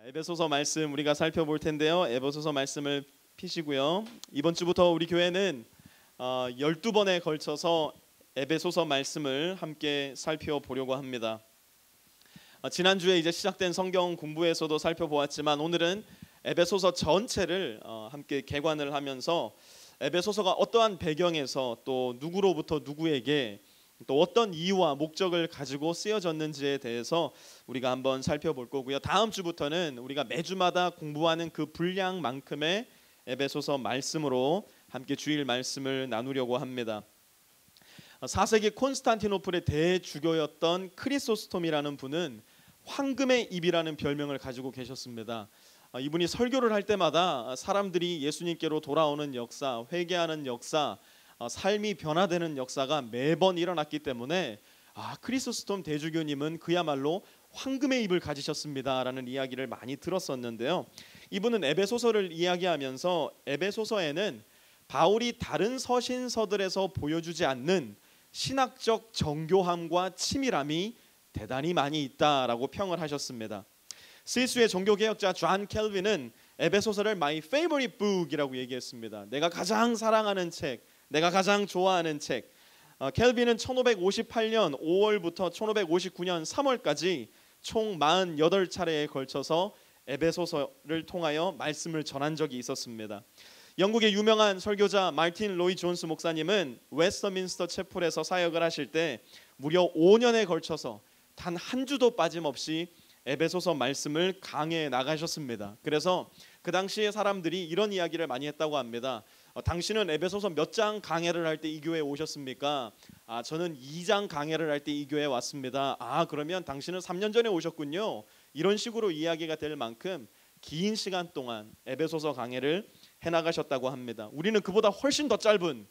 에베소서 말씀 우리가 살펴볼 텐데요. 에베소서 말씀을 피시고요. 이번 주부터 우리 교회는 12번에 걸쳐서 에베소서 말씀을 함께 살펴보려고 합니다. 지난주에 이제 시작된 성경 공부에서도 살펴보았지만 오늘은 에베소서 전체를 함께 개관을 하면서 에베소서가 어떠한 배경에서 또 누구로부터 누구에게 또 어떤 이유와 목적을 가지고 쓰여졌는지에 대해서 우리가 한번 살펴볼 거고요. 다음 주부터는 우리가 매주마다 공부하는 그 분량만큼의 에베소서 말씀으로 함께 주일 말씀을 나누려고 합니다. 4세기 콘스탄티노플의 대주교였던 크리소스톰이라는 분은 황금의 입이라는 별명을 가지고 계셨습니다. 이분이 설교를 할 때마다 사람들이 예수님께로 돌아오는 역사, 회개하는 역사, 삶이 변화되는 역사가 매번 일어났기 때문에 크리소스톰 대주교님은 그야말로 황금의 입을 가지셨습니다라는 이야기를 많이 들었었는데요. 이분은 에베소서를 이야기하면서 에베소서에는 바울이 다른 서신서들에서 보여주지 않는 신학적 정교함과 치밀함이 대단히 많이 있다라고 평을 하셨습니다. 스위스의 종교개혁자 존 켈빈은 에베소서를 My favorite book이라고 얘기했습니다. 내가 가장 사랑하는 책, 내가 가장 좋아하는 책. 켈빈은 1558년 5월부터 1559년 3월까지 총 48차례에 걸쳐서 에베소서를 통하여 말씀을 전한 적이 있었습니다. 영국의 유명한 설교자 마틴 로이 존스 목사님은 웨스터민스터 채플에서 사역을 하실 때 무려 5년에 걸쳐서 단 한 주도 빠짐없이 에베소서 말씀을 강해해 나가셨습니다. 그래서 그 당시에 사람들이 이런 이야기를 많이 했다고 합니다. 당신은 에베소서 몇 장 강해를 할 때 이 교회에 오셨습니까? 저는 2장 강해를 할 때 이 교회에 왔습니다. 그러면 당신은 3년 전에 오셨군요. 이런 식으로 이야기가 될 만큼 긴 시간 동안 에베소서 강해를 해나가셨다고 합니다. 우리는 그보다 훨씬 더 짧은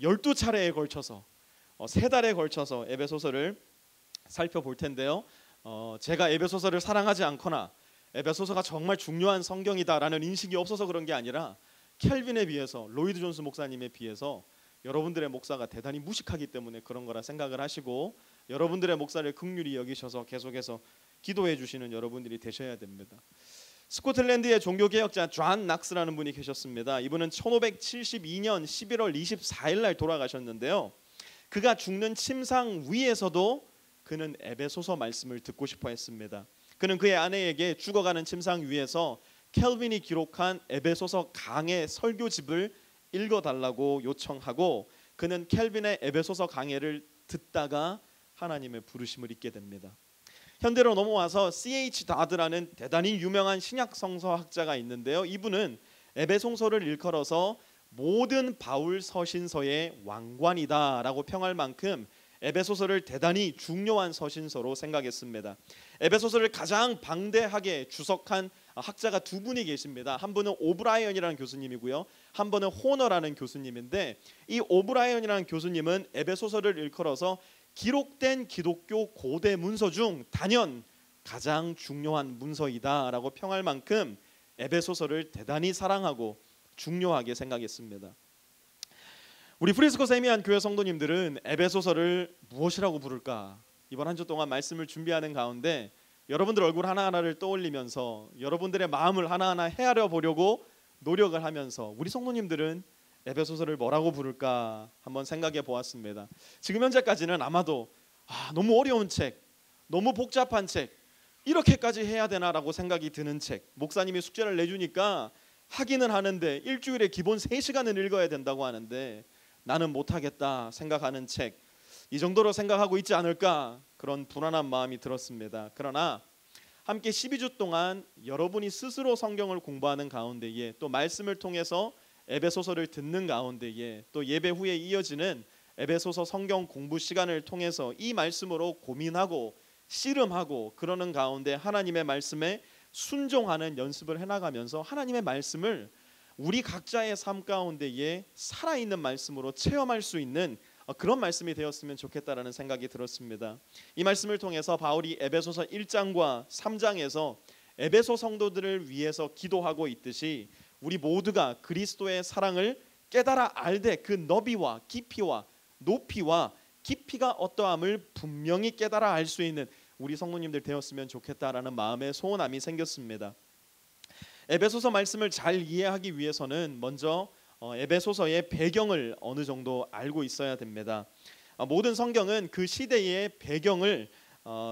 12차례에 걸쳐서 3달에 걸쳐서 에베소서를 살펴볼 텐데요. 제가 에베소서를 사랑하지 않거나 에베소서가 정말 중요한 성경이다라는 인식이 없어서 그런 게 아니라 켈빈에 비해서, 로이드 존스 목사님에 비해서 여러분들의 목사가 대단히 무식하기 때문에 그런 거라 생각을 하시고 여러분들의 목사를 긍휼히 여기셔서 계속해서 기도해 주시는 여러분들이 되셔야 됩니다. 스코틀랜드의 종교개혁자 존 낙스라는 분이 계셨습니다. 이분은 1572년 11월 24일 날 돌아가셨는데요. 그가 죽는 침상 위에서도 그는 에베소서 말씀을 듣고 싶어 했습니다. 그는 그의 아내에게 죽어가는 침상 위에서 켈빈이 기록한 에베소서 강해 설교집을 읽어달라고 요청하고 그는 켈빈의 에베소서 강해를 듣다가 하나님의 부르심을 잊게 됩니다. 현대로 넘어와서 C.H. 다드라는 대단히 유명한 신약 성서학자가 있는데요. 이분은 에베소서를 일컬어서 모든 바울 서신서의 왕관이다라고 평할 만큼 에베소서를 대단히 중요한 서신서로 생각했습니다. 에베소서를 가장 방대하게 주석한 학자가 두 분이 계십니다. 한 분은 오브라이언이라는 교수님이고요. 한 분은 호너라는 교수님인데 이 오브라이언이라는 교수님은 에베소서를 일컬어서 기록된 기독교 고대 문서 중 단연 가장 중요한 문서이다라고 평할 만큼 에베소서를 대단히 사랑하고 중요하게 생각했습니다. 우리 프리스코 세미한 교회 성도님들은 에베소서를 무엇이라고 부를까? 이번 한 주 동안 말씀을 준비하는 가운데 여러분들 얼굴 하나하나를 떠올리면서 여러분들의 마음을 하나하나 헤아려 보려고 노력을 하면서 우리 성도님들은 에베소서를 뭐라고 부를까 한번 생각해 보았습니다. 지금 현재까지는 아마도 너무 어려운 책, 너무 복잡한 책, 이렇게까지 해야 되나라고 생각이 드는 책, 목사님이 숙제를 내주니까 하기는 하는데 일주일에 기본 3시간은 읽어야 된다고 하는데 나는 못하겠다 생각하는 책, 이 정도로 생각하고 있지 않을까 그런 불안한 마음이 들었습니다. 그러나 함께 12주 동안 여러분이 스스로 성경을 공부하는 가운데에 또 말씀을 통해서 에베소서를 듣는 가운데에 또 예배 후에 이어지는 에베소서 성경 공부 시간을 통해서 이 말씀으로 고민하고 씨름하고 그러는 가운데 하나님의 말씀에 순종하는 연습을 해나가면서 하나님의 말씀을 우리 각자의 삶 가운데에 살아있는 말씀으로 체험할 수 있는 그런 말씀이 되었으면 좋겠다라는 생각이 들었습니다. 이 말씀을 통해서 바울이 에베소서 1장과 3장에서 에베소 성도들을 위해서 기도하고 있듯이 우리 모두가 그리스도의 사랑을 깨달아 알되 그 너비와 깊이와 높이와 깊이가 어떠함을 분명히 깨달아 알 수 있는 우리 성도님들 되었으면 좋겠다라는 마음의 소원함이 생겼습니다. 에베소서 말씀을 잘 이해하기 위해서는 먼저 에베소서의 배경을 어느 정도 알고 있어야 됩니다. 모든 성경은 그 시대의 배경을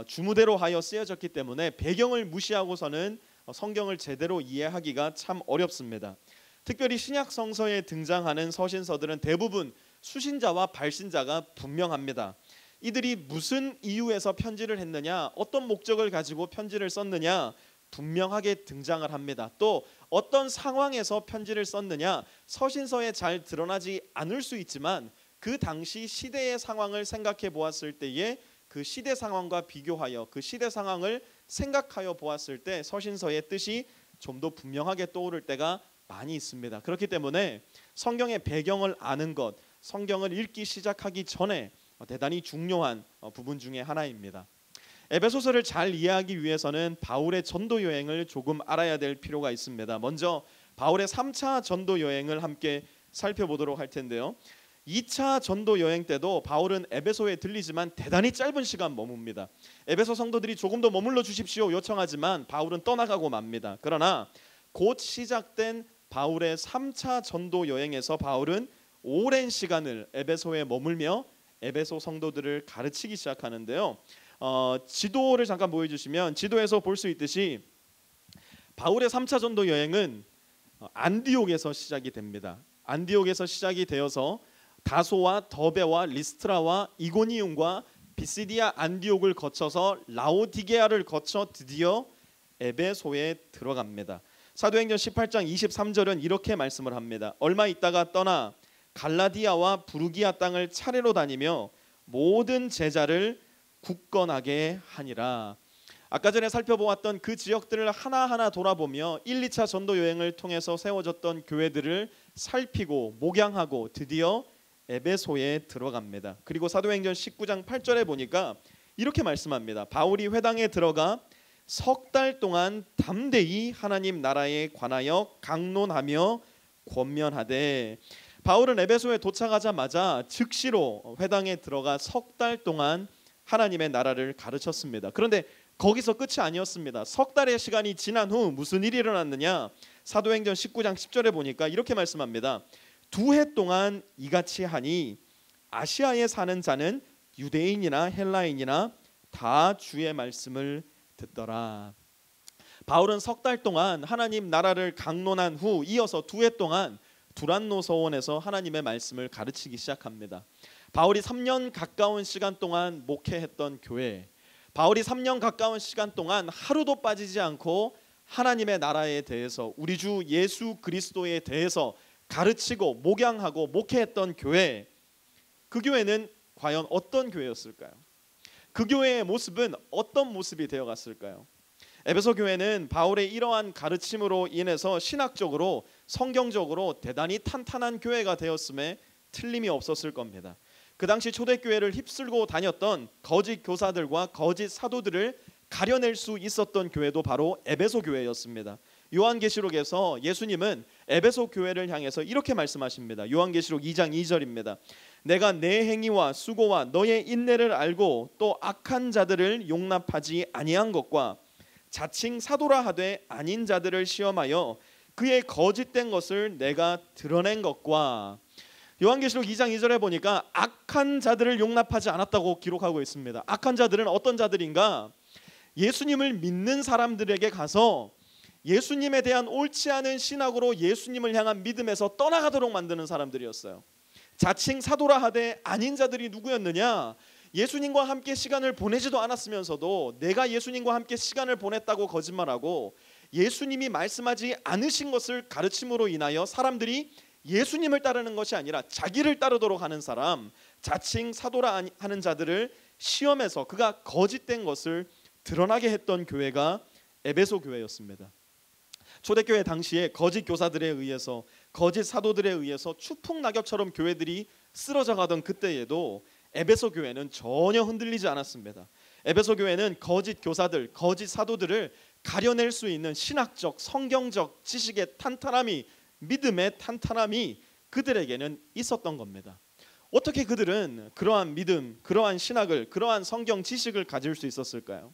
주무대로 하여 쓰여졌기 때문에 배경을 무시하고서는 성경을 제대로 이해하기가 참 어렵습니다. 특별히 신약 성서에 등장하는 서신서들은 대부분 수신자와 발신자가 분명합니다. 이들이 무슨 이유에서 편지를 했느냐, 어떤 목적을 가지고 편지를 썼느냐 분명하게 등장을 합니다. 또 어떤 상황에서 편지를 썼느냐 서신서에 잘 드러나지 않을 수 있지만 그 당시 시대의 상황을 생각해 보았을 때에 그 시대 상황과 비교하여 그 시대 상황을 생각하여 보았을 때 서신서의 뜻이 좀 더 분명하게 떠오를 때가 많이 있습니다. 그렇기 때문에 성경의 배경을 아는 것, 성경을 읽기 시작하기 전에 대단히 중요한 부분 중에 하나입니다. 에베소서를 잘 이해하기 위해서는 바울의 전도 여행을 조금 알아야 될 필요가 있습니다. 먼저 바울의 3차 전도 여행을 함께 살펴보도록 할 텐데요. 2차 전도 여행 때도 바울은 에베소에 들리지만 대단히 짧은 시간 머뭅니다. 에베소 성도들이 조금 더 머물러 주십시오 요청하지만 바울은 떠나가고 맙니다. 그러나 곧 시작된 바울의 3차 전도 여행에서 바울은 오랜 시간을 에베소에 머물며 에베소 성도들을 가르치기 시작하는데요. 지도를 잠깐 보여주시면 지도에서 볼 수 있듯이 바울의 3차 전도 여행은 안디옥에서 시작이 됩니다. 안디옥에서 시작이 되어서 다소와 더베와 리스트라와 이고니움과 비시디아 안디옥을 거쳐서 라오디게아를 거쳐 드디어 에베소에 들어갑니다. 사도행전 18장 23절은 이렇게 말씀을 합니다. 얼마 있다가 떠나 갈라디아와 부르기아 땅을 차례로 다니며 모든 제자를 굳건하게 하니라. 아까 전에 살펴보았던 그 지역들을 하나하나 돌아보며 1, 2차 전도 여행을 통해서 세워졌던 교회들을 살피고 목양하고 드디어 에베소에 들어갑니다. 그리고 사도행전 19장 8절에 보니까 이렇게 말씀합니다. 바울이 회당에 들어가 석 달 동안 담대히 하나님 나라에 관하여 강론하며 권면하되. 바울은 에베소에 도착하자마자 즉시로 회당에 들어가 석 달 동안 하나님의 나라를 가르쳤습니다. 그런데 거기서 끝이 아니었습니다. 석 달의 시간이 지난 후 무슨 일이 일어났느냐? 사도행전 19장 10절에 보니까 이렇게 말씀합니다. 2해 동안 이같이 하니 아시아에 사는 자는 유대인이나 헬라인이나 다 주의 말씀을 듣더라. 바울은 석 달 동안 하나님 나라를 강론한 후 이어서 2해 동안 두란노 서원에서 하나님의 말씀을 가르치기 시작합니다. 바울이 3년 가까운 시간 동안 목회했던 교회, 바울이 3년 가까운 시간 동안 하루도 빠지지 않고 하나님의 나라에 대해서 우리 주 예수 그리스도에 대해서 가르치고 목양하고 목회했던 교회, 그 교회는 과연 어떤 교회였을까요? 그 교회의 모습은 어떤 모습이 되어갔을까요? 에베소 교회는 바울의 이러한 가르침으로 인해서 신학적으로 성경적으로 대단히 탄탄한 교회가 되었음에 틀림이 없었을 겁니다. 그 당시 초대교회를 휩쓸고 다녔던 거짓 교사들과 거짓 사도들을 가려낼 수 있었던 교회도 바로 에베소 교회였습니다. 요한계시록에서 예수님은 에베소 교회를 향해서 이렇게 말씀하십니다. 요한계시록 2장 2절입니다. 내가 내 행위와 수고와 너의 인내를 알고 또 악한 자들을 용납하지 아니한 것과 자칭 사도라 하되 아닌 자들을 시험하여 그의 거짓된 것을 내가 드러낸 것과. 요한계시록 2장 2절에 보니까 악한 자들을 용납하지 않았다고 기록하고 있습니다. 악한 자들은 어떤 자들인가? 예수님을 믿는 사람들에게 가서 예수님에 대한 옳지 않은 신학으로 예수님을 향한 믿음에서 떠나가도록 만드는 사람들이었어요. 자칭 사도라 하되 아닌 자들이 누구였느냐? 예수님과 함께 시간을 보내지도 않았으면서도 내가 예수님과 함께 시간을 보냈다고 거짓말하고 예수님이 말씀하지 않으신 것을 가르침으로 인하여 사람들이 예수님을 따르는 것이 아니라 자기를 따르도록 하는 사람, 자칭 사도라 하는 자들을 시험해서 그가 거짓된 것을 드러나게 했던 교회가 에베소 교회였습니다. 초대교회 당시에 거짓 교사들에 의해서 거짓 사도들에 의해서 추풍낙엽처럼 교회들이 쓰러져 가던 그때에도 에베소 교회는 전혀 흔들리지 않았습니다. 에베소 교회는 거짓 교사들, 거짓 사도들을 가려낼 수 있는 신학적, 성경적 지식의 탄탄함이, 믿음의 탄탄함이 그들에게는 있었던 겁니다. 어떻게 그들은 그러한 믿음, 그러한 신학을, 그러한 성경 지식을 가질 수 있었을까요?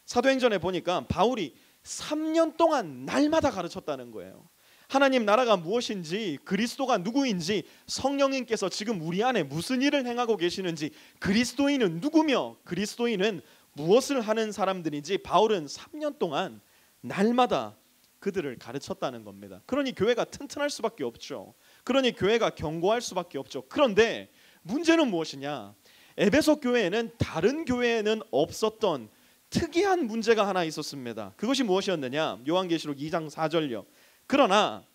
사도행전에 보니까 바울이 3년 동안 날마다 가르쳤다는 거예요. 하나님 나라가 무엇인지, 그리스도가 누구인지, 성령님께서 지금 우리 안에 무슨 일을 행하고 계시는지, 그리스도인은 누구며 그리스도인은 무엇을 하는 사람들인지 바울은 3년 동안 날마다 그들을 가르쳤다는 겁니다. 그러니 교회가 튼튼할 수밖에 없죠. 그러니 교회가 견고할 수밖에 없죠. 그런데 문제는 무엇이냐? 에베소 교회에는 다른 교회에는 없었던 특이한 문제가 하나 있었습니다. 그것이 무엇이었느냐? 요한계시록 2장 4절요. 그러나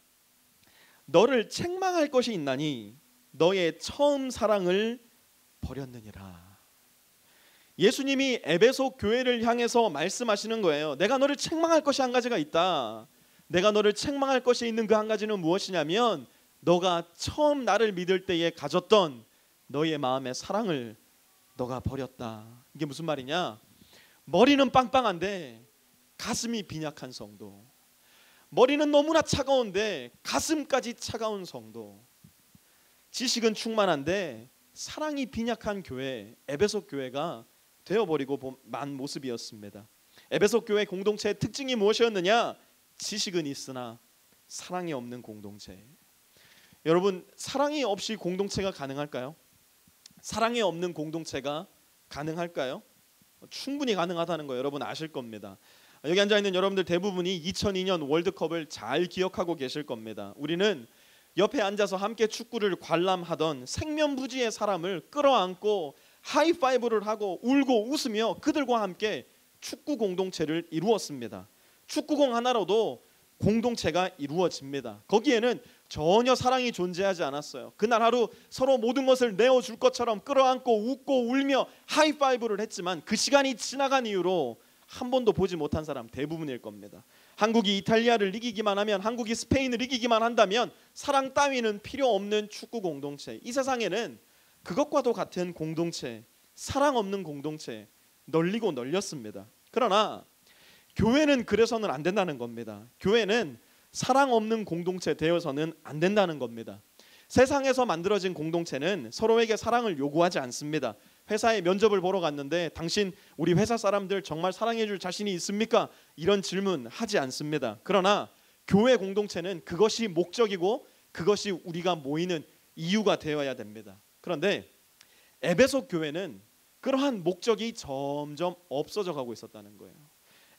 너를 책망할 것이 있나니 너의 처음 사랑을 버렸느니라. 예수님이 에베소 교회를 향해서 말씀하시는 거예요. 내가 너를 책망할 것이 한 가지가 있다. 내가 너를 책망할 것이 있는 그 한 가지는 무엇이냐면 너가 처음 나를 믿을 때에 가졌던 너의 마음의 사랑을 너가 버렸다. 이게 무슨 말이냐? 머리는 빵빵한데 가슴이 빈약한 성도, 머리는 너무나 차가운데 가슴까지 차가운 성도, 지식은 충만한데 사랑이 빈약한 교회, 에베소 교회가 되어버리고 만 모습이었습니다. 에베소 교회 공동체의 특징이 무엇이었느냐? 지식은 있으나 사랑이 없는 공동체. 여러분, 사랑이 없이 공동체가 가능할까요? 사랑이 없는 공동체가 가능할까요? 충분히 가능하다는 거 여러분 아실 겁니다. 여기 앉아있는 여러분들 대부분이 2002년 월드컵을 잘 기억하고 계실 겁니다. 우리는 옆에 앉아서 함께 축구를 관람하던 생면부지의 사람을 끌어안고 하이파이브를 하고 울고 웃으며 그들과 함께 축구 공동체를 이루었습니다. 축구공 하나로도 공동체가 이루어집니다. 거기에는 전혀 사랑이 존재하지 않았어요. 그날 하루 서로 모든 것을 내어줄 것처럼 끌어안고 웃고 울며 하이파이브를 했지만 그 시간이 지나간 이후로 한 번도 보지 못한 사람 대부분일 겁니다. 한국이 이탈리아를 이기기만 하면, 한국이 스페인을 이기기만 한다면 사랑 따위는 필요 없는 축구 공동체. 이 세상에는 그것과도 같은 공동체, 사랑 없는 공동체 널리고 널렸습니다. 그러나 교회는 그래서는 안 된다는 겁니다. 교회는 사랑 없는 공동체 되어서는 안 된다는 겁니다. 세상에서 만들어진 공동체는 서로에게 사랑을 요구하지 않습니다. 회사에 면접을 보러 갔는데 당신 우리 회사 사람들 정말 사랑해 줄 자신이 있습니까? 이런 질문 하지 않습니다. 그러나 교회 공동체는 그것이 목적이고 그것이 우리가 모이는 이유가 되어야 됩니다. 그런데 에베소 교회는 그러한 목적이 점점 없어져 가고 있었다는 거예요.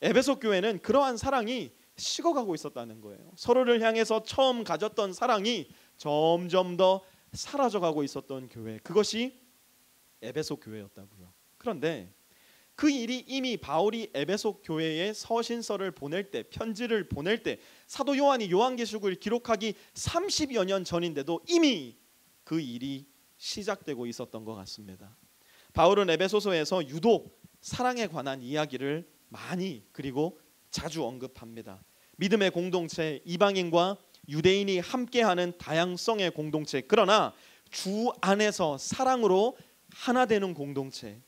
에베소 교회는 그러한 사랑이 식어가고 있었다는 거예요. 서로를 향해서 처음 가졌던 사랑이 점점 더 사라져가고 있었던 교회, 그것이 에베소 교회였다고요. 그런데 그 일이 이미 바울이 에베소 교회에 서신서를 보낼 때, 편지를 보낼 때, 사도 요한이 요한계시록을 기록하기 30여 년 전인데도 이미 그 일이 시작되고 있었던 것 같습니다. 바울은 에베소서에서 유독 사랑에 관한 이야기를 많이 그리고 자주 언급합니다. 믿음의 공동체, 이방인과 유대인이 함께하는 다양성의 공동체, 그러나 주 안에서 사랑으로 하나 되는 공동체.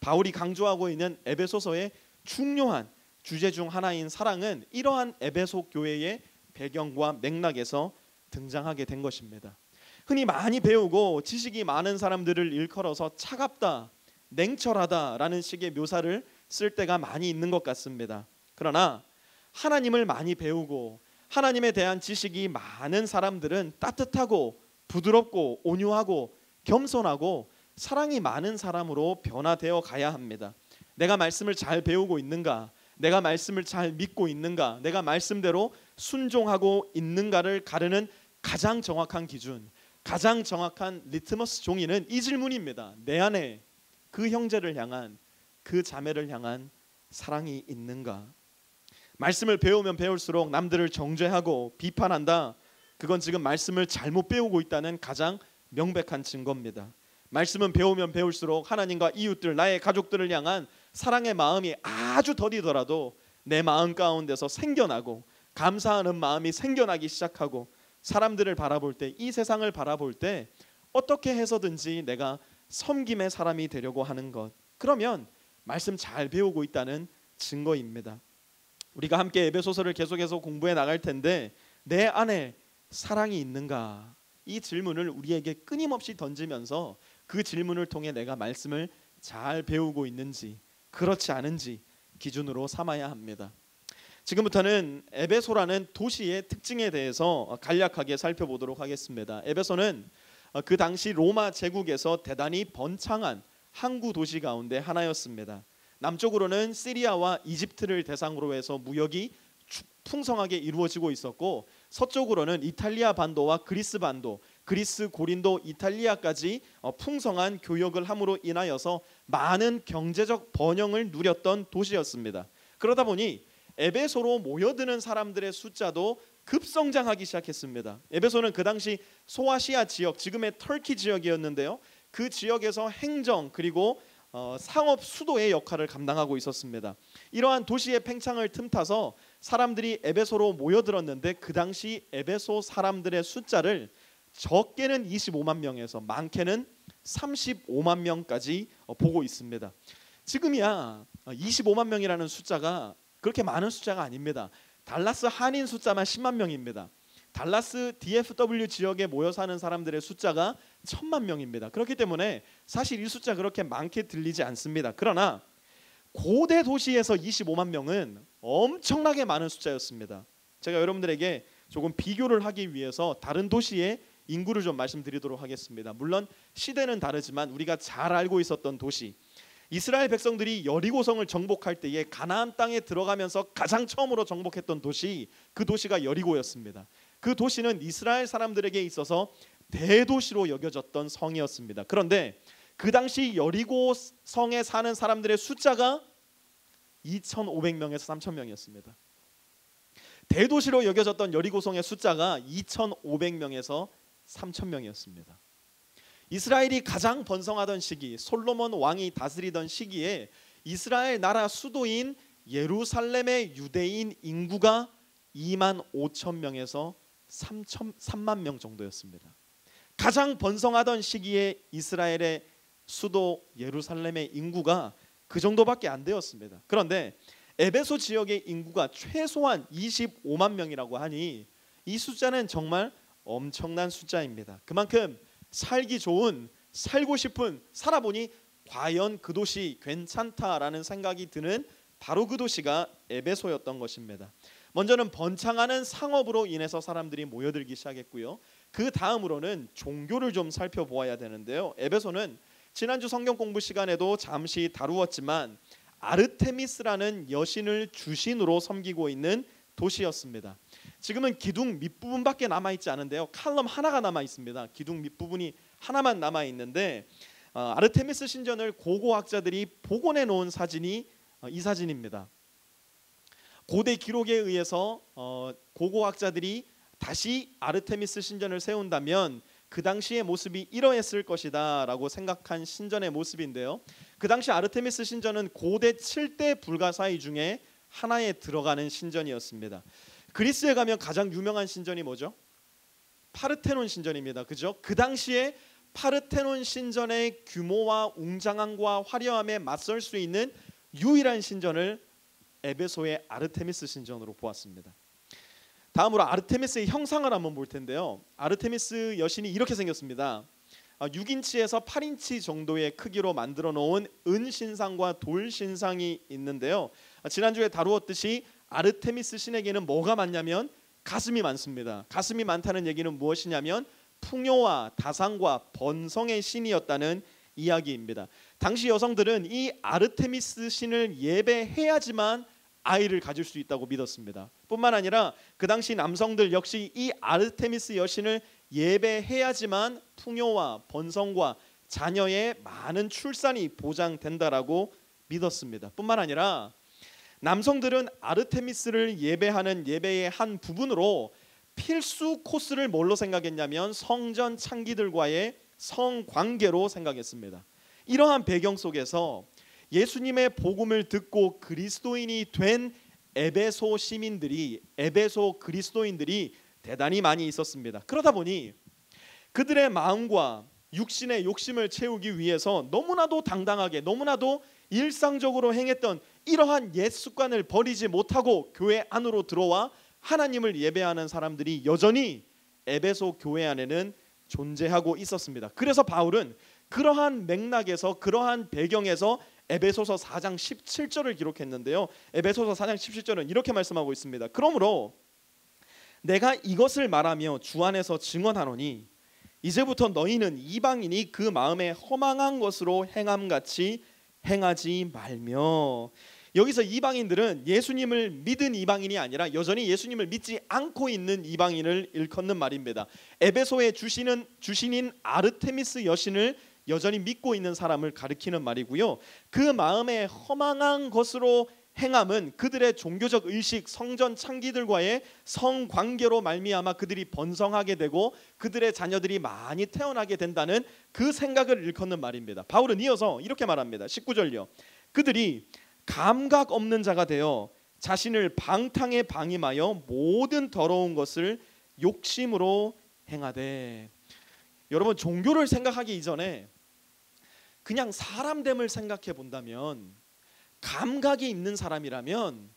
바울이 강조하고 있는 에베소서의 중요한 주제 중 하나인 사랑은 이러한 에베소 교회의 배경과 맥락에서 등장하게 된 것입니다. 흔히 많이 배우고 지식이 많은 사람들을 일컬어서 차갑다, 냉철하다라는 식의 묘사를 쓸 때가 많이 있는 것 같습니다. 그러나 하나님을 많이 배우고 하나님에 대한 지식이 많은 사람들은 따뜻하고 부드럽고 온유하고 겸손하고 사랑이 많은 사람으로 변화되어 가야 합니다. 내가 말씀을 잘 배우고 있는가, 내가 말씀을 잘 믿고 있는가, 내가 말씀대로 순종하고 있는가를 가르는 가장 정확한 기준, 가장 정확한 리트머스 종이는 이 질문입니다. 내 안에 그 형제를 향한, 그 자매를 향한 사랑이 있는가? 말씀을 배우면 배울수록 남들을 정죄하고 비판한다. 그건 지금 말씀을 잘못 배우고 있다는 가장 명백한 증거입니다. 말씀은 배우면 배울수록 하나님과 이웃들, 나의 가족들을 향한 사랑의 마음이 아주 더디더라도 내 마음 가운데서 생겨나고 감사하는 마음이 생겨나기 시작하고 사람들을 바라볼 때, 이 세상을 바라볼 때 어떻게 해서든지 내가 섬김의 사람이 되려고 하는 것, 그러면 말씀 잘 배우고 있다는 증거입니다. 우리가 함께 에베소서를 계속해서 공부해 나갈 텐데 내 안에 사랑이 있는가? 이 질문을 우리에게 끊임없이 던지면서 그 질문을 통해 내가 말씀을 잘 배우고 있는지 그렇지 않은지 기준으로 삼아야 합니다. 지금부터는 에베소라는 도시의 특징에 대해서 간략하게 살펴보도록 하겠습니다. 에베소는 그 당시 로마 제국에서 대단히 번창한 항구 도시 가운데 하나였습니다. 남쪽으로는 시리아와 이집트를 대상으로 해서 무역이 풍성하게 이루어지고 있었고, 서쪽으로는 이탈리아 반도와 그리스 반도, 그리스, 고린도, 이탈리아까지 풍성한 교역을 함으로 인하여서 많은 경제적 번영을 누렸던 도시였습니다. 그러다 보니 에베소로 모여드는 사람들의 숫자도 급성장하기 시작했습니다. 에베소는 그 당시 소아시아 지역, 지금의 터키 지역이었는데요, 그 지역에서 행정 그리고 상업 수도의 역할을 감당하고 있었습니다. 이러한 도시의 팽창을 틈타서 사람들이 에베소로 모여들었는데, 그 당시 에베소 사람들의 숫자를 적게는 25만 명에서 많게는 35만 명까지 보고 있습니다. 지금이야 25만 명이라는 숫자가 그렇게 많은 숫자가 아닙니다. 달라스 한인 숫자만 10만 명입니다. 달라스 DFW 지역에 모여 사는 사람들의 숫자가 1000만 명입니다. 그렇기 때문에 사실 이 숫자 그렇게 많게 들리지 않습니다. 그러나 고대 도시에서 25만 명은 엄청나게 많은 숫자였습니다. 제가 여러분들에게 조금 비교를 하기 위해서 다른 도시의 인구를 좀 말씀드리도록 하겠습니다. 물론 시대는 다르지만 우리가 잘 알고 있었던 도시, 이스라엘 백성들이 여리고성을 정복할 때에 가나안 땅에 들어가면서 가장 처음으로 정복했던 도시, 그 도시가 여리고였습니다. 그 도시는 이스라엘 사람들에게 있어서 대도시로 여겨졌던 성이었습니다. 그런데 그 당시 여리고 성에 사는 사람들의 숫자가 2,500명에서 3,000명이었습니다. 대도시로 여겨졌던 여리고성의 숫자가 2,500명에서 3,000명이었습니다. 이스라엘이 가장 번성하던 시기, 솔로몬 왕이 다스리던 시기에 이스라엘 나라 수도인 예루살렘의 유대인 인구가 2만 5천 명에서 3만 명 정도였습니다. 가장 번성하던 시기에 이스라엘의 수도 예루살렘의 인구가 그 정도밖에 안 되었습니다. 그런데 에베소 지역의 인구가 최소한 25만 명이라고 하니 이 숫자는 정말 엄청난 숫자입니다. 그만큼 살기 좋은, 살고 싶은, 살아보니 과연 그 도시 괜찮다라는 생각이 드는 바로 그 도시가 에베소였던 것입니다. 먼저는 번창하는 상업으로 인해서 사람들이 모여들기 시작했고요. 그 다음으로는 종교를 좀 살펴보아야 되는데요. 에베소는 지난주 성경 공부 시간에도 잠시 다루었지만 아르테미스라는 여신을 주신으로 섬기고 있는 도시였습니다. 지금은 기둥 밑부분밖에 남아있지 않은데요, 칼럼 하나가 남아있습니다. 기둥 밑부분이 하나만 남아있는데 아르테미스 신전을 고고학자들이 복원해 놓은 사진이 이 사진입니다. 고대 기록에 의해서 고고학자들이 다시 아르테미스 신전을 세운다면 그 당시의 모습이 이러했을 것이다 라고 생각한 신전의 모습인데요, 그 당시 아르테미스 신전은 고대 7대 불가사의 중에 하나에 들어가는 신전이었습니다. 그리스에 가면 가장 유명한 신전이 뭐죠? 파르테논 신전입니다. 그죠? 그 당시에 파르테논 신전의 규모와 웅장함과 화려함에 맞설 수 있는 유일한 신전을 에베소의 아르테미스 신전으로 보았습니다. 다음으로 아르테미스의 형상을 한번 볼 텐데요, 아르테미스 여신이 이렇게 생겼습니다. 6인치에서 8인치 정도의 크기로 만들어 놓은 은신상과 돌신상이 있는데요, 지난주에 다루었듯이 아르테미스 신에게는 뭐가 많냐면 가슴이 많습니다. 가슴이 많다는 얘기는 무엇이냐면 풍요와 다상과 번성의 신이었다는 이야기입니다. 당시 여성들은 이 아르테미스 신을 예배해야지만 아이를 가질 수 있다고 믿었습니다. 뿐만 아니라 그 당시 남성들 역시 이 아르테미스 여신을 예배해야지만 풍요와 번성과 자녀의 많은 출산이 보장된다라고 믿었습니다. 뿐만 아니라 남성들은 아르테미스를 예배하는 예배의 한 부분으로 필수 코스를 뭘로 생각했냐면 성전 창기들과의 성관계로 생각했습니다. 이러한 배경 속에서 예수님의 복음을 듣고 그리스도인이 된 에베소 시민들이, 에베소 그리스도인들이 대단히 많이 있었습니다. 그러다 보니 그들의 마음과 육신의 욕심을 채우기 위해서 너무나도 당당하게, 너무나도 일상적으로 행했던 이러한 옛 습관을 버리지 못하고 교회 안으로 들어와 하나님을 예배하는 사람들이 여전히 에베소 교회 안에는 존재하고 있었습니다. 그래서 바울은 그러한 맥락에서, 그러한 배경에서 에베소서 4장 17절을 기록했는데요. 에베소서 4장 17절은 이렇게 말씀하고 있습니다. 그러므로 내가 이것을 말하며 주 안에서 증언하노니 이제부터 너희는 이방인이 그 마음에 허망한 것으로 행함같이 행하지 말며. 여기서 이방인들은 예수님을 믿은 이방인이 아니라 여전히 예수님을 믿지 않고 있는 이방인을 일컫는 말입니다. 에베소의 주신인 아르테미스 여신을 여전히 믿고 있는 사람을 가리키는 말이고요. 그 마음에 허망한 것으로 행함은 그들의 종교적 의식, 성전 창기들과의 성관계로 말미암아 그들이 번성하게 되고 그들의 자녀들이 많이 태어나게 된다는 그 생각을 일컫는 말입니다. 바울은 이어서 이렇게 말합니다. 19절요. 그들이 감각 없는 자가 되어 자신을 방탕에 방임하여 모든 더러운 것을 욕심으로 행하되. 여러분, 종교를 생각하기 이전에 그냥 사람됨을 생각해 본다면, 감각이 있는 사람이라면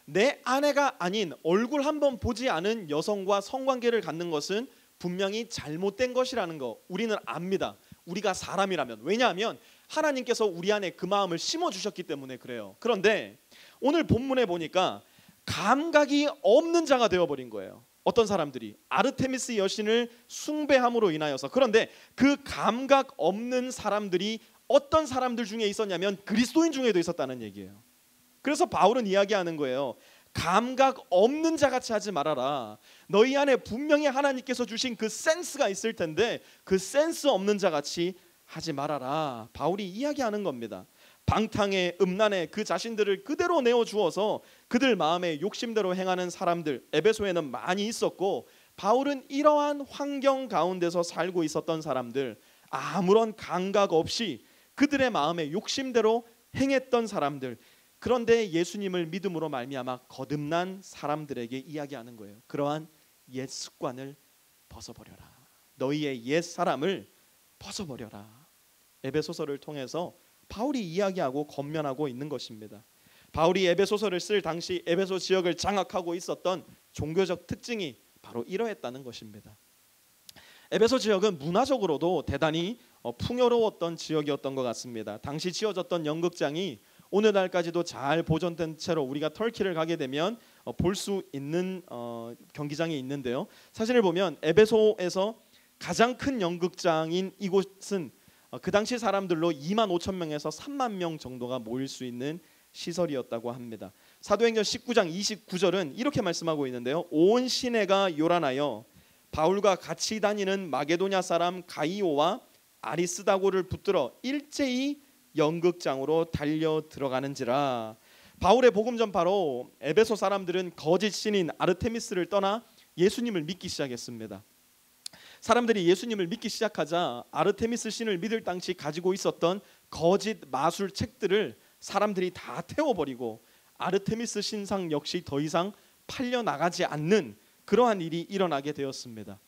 내 아내가 아닌 얼굴 한번 보지 않은 여성과 성관계를 갖는 것은 분명히 잘못된 것이라는 거 우리는 압니다. 우리가 사람이라면. 왜냐하면 하나님께서 우리 안에 그 마음을 심어주셨기 때문에 그래요. 그런데 오늘 본문에 보니까 감각이 없는 자가 되어버린 거예요. 어떤 사람들이 아르테미스 여신을 숭배함으로 인하여서. 그런데 그 감각 없는 사람들이 어떤 사람들 중에 있었냐면 그리스도인 중에도 있었다는 얘기예요. 그래서 바울은 이야기하는 거예요. 감각 없는 자같이 하지 말아라. 너희 안에 분명히 하나님께서 주신 그 센스가 있을 텐데 그 센스 없는 자같이 하지 말아라. 바울이 이야기하는 겁니다. 방탕에 음란에 그 자신들을 그대로 내어주어서 그들 마음에 욕심대로 행하는 사람들 에베소에는 많이 있었고, 바울은 이러한 환경 가운데서 살고 있었던 사람들, 아무런 감각 없이 그들의 마음에 욕심대로 행했던 사람들, 그런데 예수님을 믿음으로 말미암아 거듭난 사람들에게 이야기하는 거예요. 그러한 옛 습관을 벗어버려라. 너희의 옛 사람을 벗어버려라. 에베소서를 통해서 바울이 이야기하고 권면하고 있는 것입니다. 바울이 에베소서를 쓸 당시 에베소 지역을 장악하고 있었던 종교적 특징이 바로 이러했다는 것입니다. 에베소 지역은 문화적으로도 대단히 풍요로웠던 지역이었던 것 같습니다. 당시 지어졌던 연극장이 오늘날까지도 잘 보존된 채로 우리가 터키를 가게 되면 볼 수 있는 경기장이 있는데요. 사진을 보면 에베소에서 가장 큰 연극장인 이곳은 그 당시 사람들로 2만 5천 명에서 3만 명 정도가 모일 수 있는 시설이었다고 합니다. 사도행전 19장 29절은 이렇게 말씀하고 있는데요. 온 시내가 요란하여 바울과 같이 다니는 마게도냐 사람 가이오와 아리스다고를 붙들어 일제히 연극장으로 달려 들어가는지라. 바울의 복음 전파로 에베소 사람들은 거짓 신인 아르테미스를 떠나 예수님을 믿기 시작했습니다. 사람들이 예수님을 믿기 시작하자 아르테미스 신을 믿을 당시 가지고 있었던 거짓 마술 책들을 사람들이 다 태워버리고 아르테미스 신상 역시 더 이상 팔려나가지 않는 그러한 일이 일어나게 되었습니다.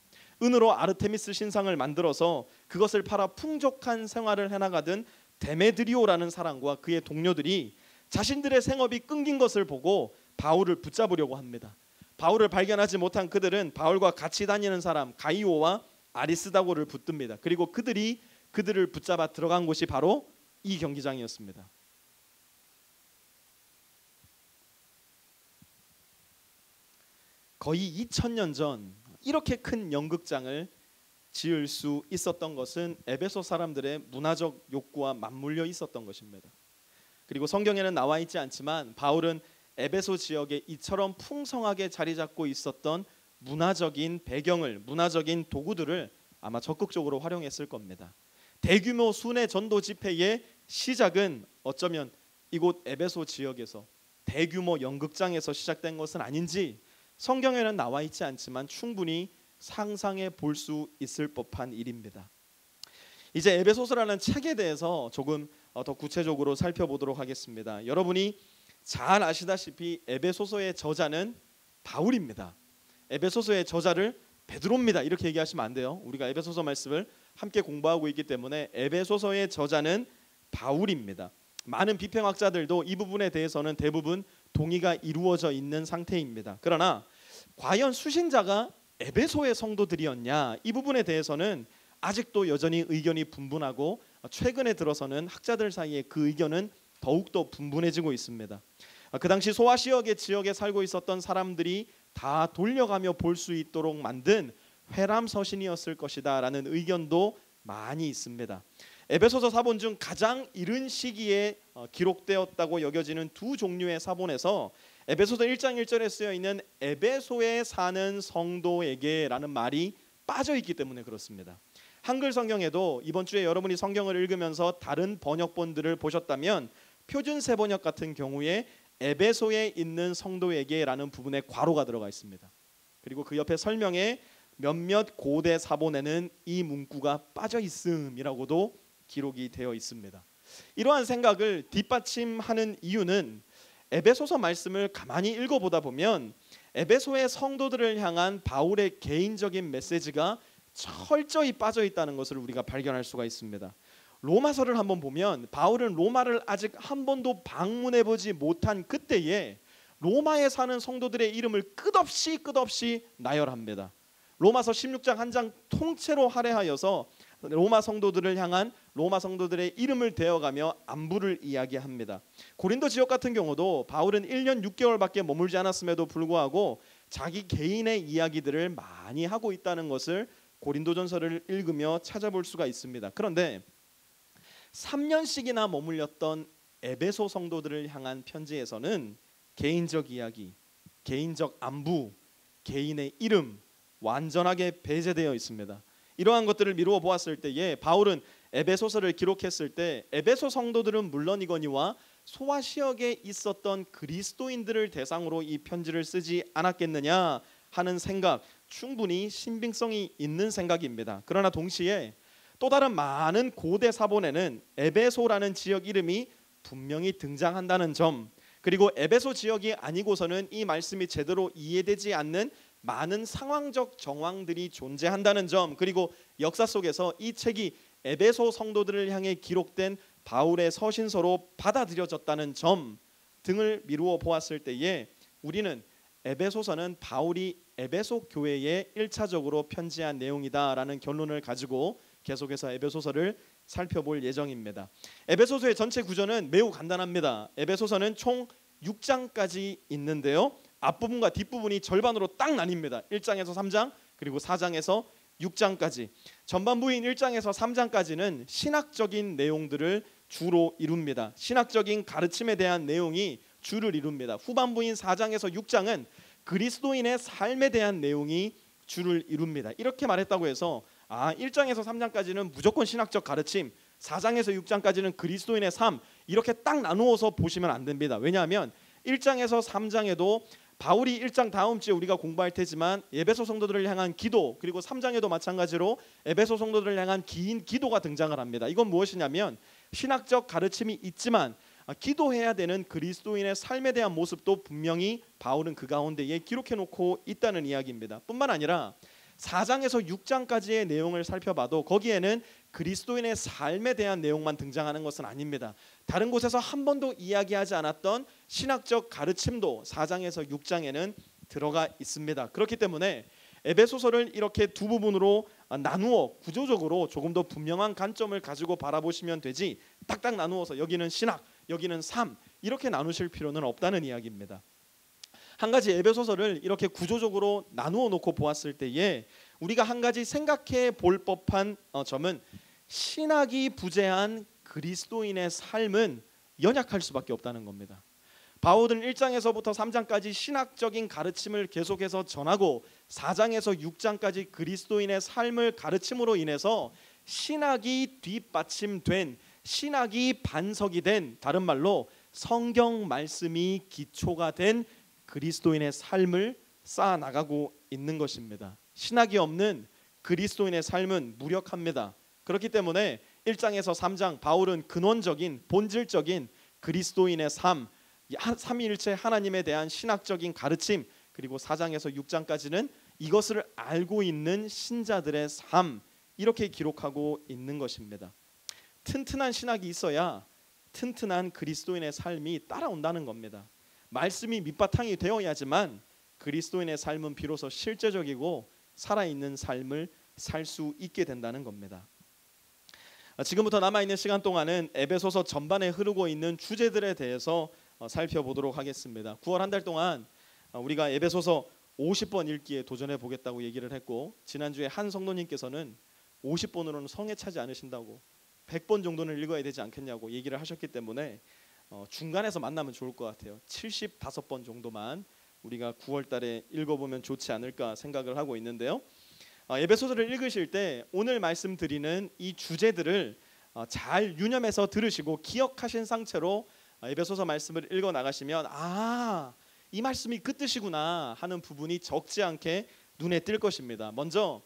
은으로 아르테미스 신상을 만들어서 그것을 팔아 풍족한 생활을 해나가던 데메드리오라는 사람과 그의 동료들이 자신들의 생업이 끊긴 것을 보고 바울을 붙잡으려고 합니다. 바울을 발견하지 못한 그들은 바울과 같이 다니는 사람 가이오와 아리스다고를 붙듭니다. 그리고 그들을 붙잡아 들어간 곳이 바로 이 경기장이었습니다. 거의 2000년 전 이렇게 큰 연극장을 지을 수 있었던 것은 에베소 사람들의 문화적 욕구와 맞물려 있었던 것입니다. 그리고 성경에는 나와 있지 않지만 바울은 에베소 지역에 이처럼 풍성하게 자리 잡고 있었던 문화적인 배경을, 문화적인 도구들을 아마 적극적으로 활용했을 겁니다. 대규모 순회 전도 집회의 시작은 어쩌면 이곳 에베소 지역에서 대규모 연극장에서 시작된 것은 아닌지 성경에는 나와 있지 않지만 충분히 상상해 볼 수 있을 법한 일입니다. 이제 에베소서라는 책에 대해서 조금 더 구체적으로 살펴보도록 하겠습니다. 여러분이 잘 아시다시피 에베소서의 저자는 바울입니다. 에베소서의 저자를 베드로입니다. 이렇게 얘기하시면 안 돼요. 우리가 에베소서 말씀을 함께 공부하고 있기 때문에 에베소서의 저자는 바울입니다. 많은 비평학자들도 이 부분에 대해서는 대부분 동의가 이루어져 있는 상태입니다. 그러나 과연 수신자가 에베소의 성도들이었냐, 이 부분에 대해서는 아직도 여전히 의견이 분분하고 최근에 들어서는 학자들 사이에 그 의견은 더욱더 분분해지고 있습니다. 그 당시 소아시아의 지역에 살고 있었던 사람들이 다 돌려가며 볼 수 있도록 만든 회람서신이었을 것이다 라는 의견도 많이 있습니다. 에베소서 사본 중 가장 이른 시기에 기록되었다고 여겨지는 두 종류의 사본에서 에베소서 1장 1절에 쓰여 있는 에베소에 사는 성도에게 라는 말이 빠져 있기 때문에 그렇습니다. 한글 성경에도 이번 주에 여러분이 성경을 읽으면서 다른 번역본들을 보셨다면 표준 세번역 같은 경우에 에베소에 있는 성도에게 라는 부분에 괄호가 들어가 있습니다. 그리고 그 옆에 설명에 몇몇 고대 사본에는 이 문구가 빠져 있음이라고도 기록이 되어 있습니다. 이러한 생각을 뒷받침하는 이유는 에베소서 말씀을 가만히 읽어보다 보면 에베소의 성도들을 향한 바울의 개인적인 메시지가 철저히 빠져 있다는 것을 우리가 발견할 수가 있습니다. 로마서를 한번 보면 바울은 로마를 아직 한 번도 방문해 보지 못한 그때에 로마에 사는 성도들의 이름을 끝없이 나열합니다. 로마서 16장 한 장 통째로 할애하여서 로마 성도들을 향한 로마 성도들의 이름을 대어가며 안부를 이야기합니다. 고린도 지역 같은 경우도 바울은 1년 6개월밖에 머물지 않았음에도 불구하고 자기 개인의 이야기들을 많이 하고 있다는 것을 고린도전서를 읽으며 찾아볼 수가 있습니다. 그런데 3년씩이나 머물렸던 에베소 성도들을 향한 편지에서는 개인적 이야기, 개인적 안부, 개인의 이름 완전하게 배제되어 있습니다. 이러한 것들을 미루어 보았을 때에 바울은 에베소서를 기록했을 때 에베소 성도들은 물론이거니와 소아시아에 있었던 그리스도인들을 대상으로 이 편지를 쓰지 않았겠느냐 하는 생각, 충분히 신빙성이 있는 생각입니다. 그러나 동시에 또 다른 많은 고대 사본에는 에베소라는 지역 이름이 분명히 등장한다는 점, 그리고 에베소 지역이 아니고서는 이 말씀이 제대로 이해되지 않는 많은 상황적 정황들이 존재한다는 점, 그리고 역사 속에서 이 책이 에베소 성도들을 향해 기록된 바울의 서신서로 받아들여졌다는 점 등을 미루어 보았을 때에 우리는 에베소서는 바울이 에베소 교회에 1차적으로 편지한 내용이다라는 결론을 가지고 계속해서 에베소서를 살펴볼 예정입니다. 에베소서의 전체 구조는 매우 간단합니다. 에베소서는 총 6장까지 있는데요. 앞부분과 뒷부분이 절반으로 딱 나뉩니다. 1장에서 3장 그리고 4장에서 6장까지. 전반부인 1장에서 3장까지는 신학적인 내용들을 주로 이룹니다. 신학적인 가르침에 대한 내용이 주를 이룹니다. 후반부인 4장에서 6장은 그리스도인의 삶에 대한 내용이 주를 이룹니다. 이렇게 말했다고 해서 1장에서 3장까지는 무조건 신학적 가르침, 4장에서 6장까지는 그리스도인의 삶, 이렇게 딱 나누어서 보시면 안 됩니다. 왜냐하면 1장에서 3장에도 바울이 1장 다음 주에 우리가 공부할 테지만 에베소 성도들을 향한 기도, 그리고 3장에도 마찬가지로 에베소 성도들을 향한 긴 기도가 등장을 합니다. 이건 무엇이냐면 신학적 가르침이 있지만 기도해야 되는 그리스도인의 삶에 대한 모습도 분명히 바울은 그 가운데에 기록해 놓고 있다는 이야기입니다. 뿐만 아니라 4장에서 6장까지의 내용을 살펴봐도 거기에는 그리스도인의 삶에 대한 내용만 등장하는 것은 아닙니다. 다른 곳에서 한 번도 이야기하지 않았던 신학적 가르침도 4장에서 6장에는 들어가 있습니다. 그렇기 때문에 에베소서를 이렇게 두 부분으로 나누어 구조적으로 조금 더 분명한 관점을 가지고 바라보시면 되지, 딱딱 나누어서 여기는 신학, 여기는 삶 이렇게 나누실 필요는 없다는 이야기입니다. 한 가지 에베소서를 이렇게 구조적으로 나누어 놓고 보았을 때에 우리가 한 가지 생각해 볼 법한 점은 신학이 부재한 그리스도인의 삶은 연약할 수밖에 없다는 겁니다. 바울은 1장에서부터 3장까지 신학적인 가르침을 계속해서 전하고 4장에서 6장까지 그리스도인의 삶을 가르침으로 인해서 신학이 뒷받침된, 신학이 반석이 된, 다른 말로 성경 말씀이 기초가 된 그리스도인의 삶을 쌓아나가고 있는 것입니다. 신학이 없는 그리스도인의 삶은 무력합니다. 그렇기 때문에 1장에서 3장 바울은 근원적인 본질적인 그리스도인의 삶, 삼위일체 하나님에 대한 신학적인 가르침, 그리고 4장에서 6장까지는 이것을 알고 있는 신자들의 삶, 이렇게 기록하고 있는 것입니다. 튼튼한 신학이 있어야 튼튼한 그리스도인의 삶이 따라온다는 겁니다. 말씀이 밑바탕이 되어야지만 그리스도인의 삶은 비로소 실제적이고 살아있는 삶을 살 수 있게 된다는 겁니다. 지금부터 남아있는 시간 동안은 에베소서 전반에 흐르고 있는 주제들에 대해서 살펴보도록 하겠습니다. 9월 한 달 동안 우리가 에베소서 50번 읽기에 도전해 보겠다고 얘기를 했고, 지난주에 한 성도님께서는 50번으로는 성에 차지 않으신다고 100번 정도는 읽어야 되지 않겠냐고 얘기를 하셨기 때문에 중간에서 만나면 좋을 것 같아요. 75번 정도만 우리가 9월 달에 읽어보면 좋지 않을까 생각을 하고 있는데요. 에베소서를 읽으실 때 오늘 말씀드리는 이 주제들을 잘 유념해서 들으시고 기억하신 상태로 에베소서 말씀을 읽어 나가시면 이 말씀이 그 뜻이구나 하는 부분이 적지 않게 눈에 띌 것입니다. 먼저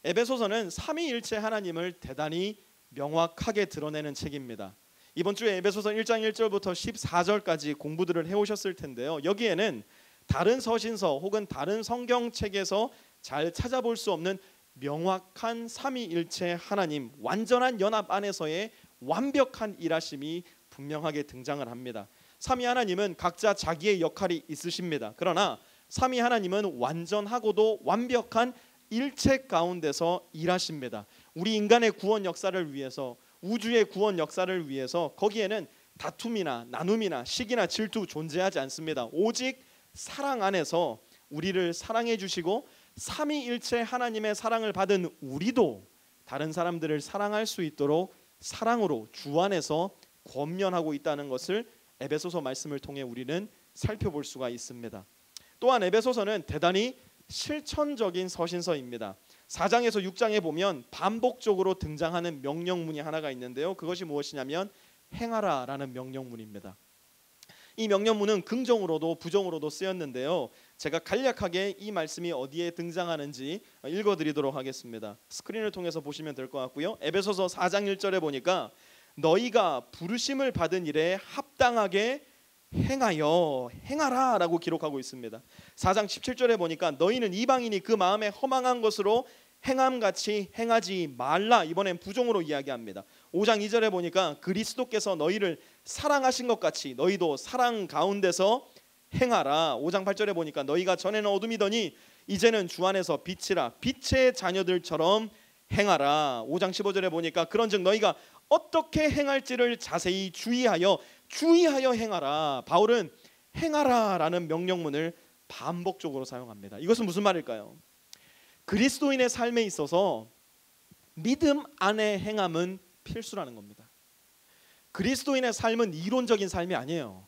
에베소서는 삼위일체 하나님을 대단히 명확하게 드러내는 책입니다. 이번 주에 에베소서 1장 1절부터 14절까지 공부들을 해오셨을 텐데요. 여기에는 다른 서신서 혹은 다른 성경책에서 잘 찾아볼 수 없는 명확한 삼위일체 하나님, 완전한 연합 안에서의 완벽한 일하심이 분명하게 등장을 합니다. 삼위 하나님은 각자 자기의 역할이 있으십니다. 그러나 삼위 하나님은 완전하고도 완벽한 일체 가운데서 일하십니다. 우리 인간의 구원 역사를 위해서, 우주의 구원 역사를 위해서 거기에는 다툼이나 나눔이나 시기나 질투 존재하지 않습니다. 오직 사랑 안에서 우리를 사랑해 주시고 삼위일체 하나님의 사랑을 받은 우리도 다른 사람들을 사랑할 수 있도록 사랑으로 주 안에서 권면하고 있다는 것을 에베소서 말씀을 통해 우리는 살펴볼 수가 있습니다. 또한 에베소서는 대단히 실천적인 서신서입니다. 4장에서 6장에 보면 반복적으로 등장하는 명령문이 하나가 있는데요. 그것이 무엇이냐면 행하라라는 명령문입니다. 이 명령문은 긍정으로도 부정으로도 쓰였는데요. 제가 간략하게 이 말씀이 어디에 등장하는지 읽어드리도록 하겠습니다. 스크린을 통해서 보시면 될 것 같고요. 에베소서 4장 1절에 보니까 너희가 부르심을 받은 일에 합당하게 행하라 라고 기록하고 있습니다. 4장 17절에 보니까 너희는 이방인이 그 마음에 허망한 것으로 행함같이 행하지 말라, 이번엔 부정으로 이야기합니다. 5장 2절에 보니까 그리스도께서 너희를 사랑하신 것 같이 너희도 사랑 가운데서 행하라. 5장 8절에 보니까 너희가 전에는 어둠이더니 이제는 주 안에서 빛이라, 빛의 자녀들처럼 행하라. 5장 15절에 보니까 그런즉 너희가 어떻게 행할지를 자세히 주의하여 행하라. 바울은 행하라라는 명령문을 반복적으로 사용합니다. 이것은 무슨 말일까요? 그리스도인의 삶에 있어서 믿음 안에 행함은 필수라는 겁니다. 그리스도인의 삶은 이론적인 삶이 아니에요.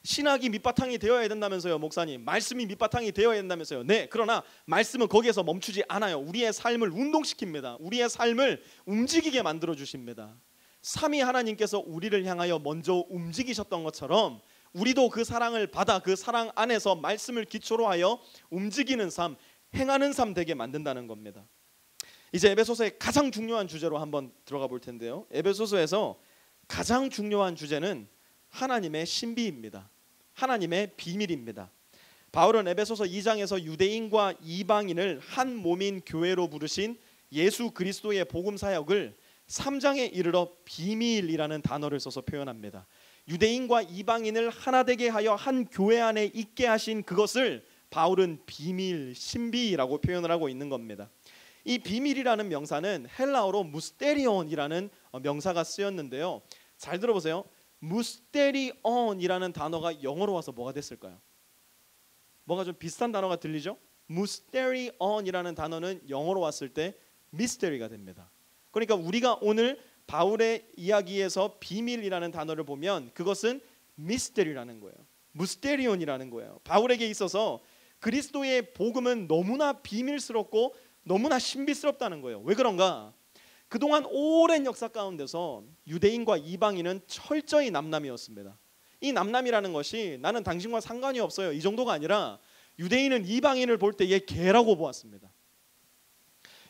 신학이 밑바탕이 되어야 된다면서요, 목사님. 말씀이 밑바탕이 되어야 된다면서요. 네, 그러나 말씀은 거기에서 멈추지 않아요. 우리의 삶을 운동시킵니다. 우리의 삶을 움직이게 만들어 주십니다. 삼위 하나님께서 우리를 향하여 먼저 움직이셨던 것처럼 우리도 그 사랑을 받아 그 사랑 안에서 말씀을 기초로 하여 움직이는 삶, 행하는 삶 되게 만든다는 겁니다. 이제 에베소서의 가장 중요한 주제로 한번 들어가 볼 텐데요. 에베소서에서 가장 중요한 주제는 하나님의 신비입니다. 하나님의 비밀입니다. 바울은 에베소서 2장에서 유대인과 이방인을 한 몸인 교회로 부르신 예수 그리스도의 복음 사역을 3장에 이르러 비밀이라는 단어를 써서 표현합니다. 유대인과 이방인을 하나 되게 하여 한 교회 안에 있게 하신 그것을 바울은 비밀, 신비라고 표현을 하고 있는 겁니다. 이 비밀이라는 명사는 헬라어로 무스테리온이라는 명사가 쓰였는데요. 잘 들어보세요. 무스테리온이라는 단어가 영어로 와서 뭐가 됐을까요? 뭔가 좀 비슷한 단어가 들리죠? 무스테리온이라는 단어는 영어로 왔을 때 미스테리가 됩니다. 그러니까 우리가 오늘 바울의 이야기에서 비밀이라는 단어를 보면 그것은 미스테리라는 거예요. 무스테리온이라는 거예요. 바울에게 있어서 그리스도의 복음은 너무나 비밀스럽고 너무나 신비스럽다는 거예요. 왜 그런가? 그동안 오랜 역사 가운데서 유대인과 이방인은 철저히 남남이었습니다. 이 남남이라는 것이 나는 당신과 상관이 없어요, 이 정도가 아니라 유대인은 이방인을 볼 때에 개라고 보았습니다.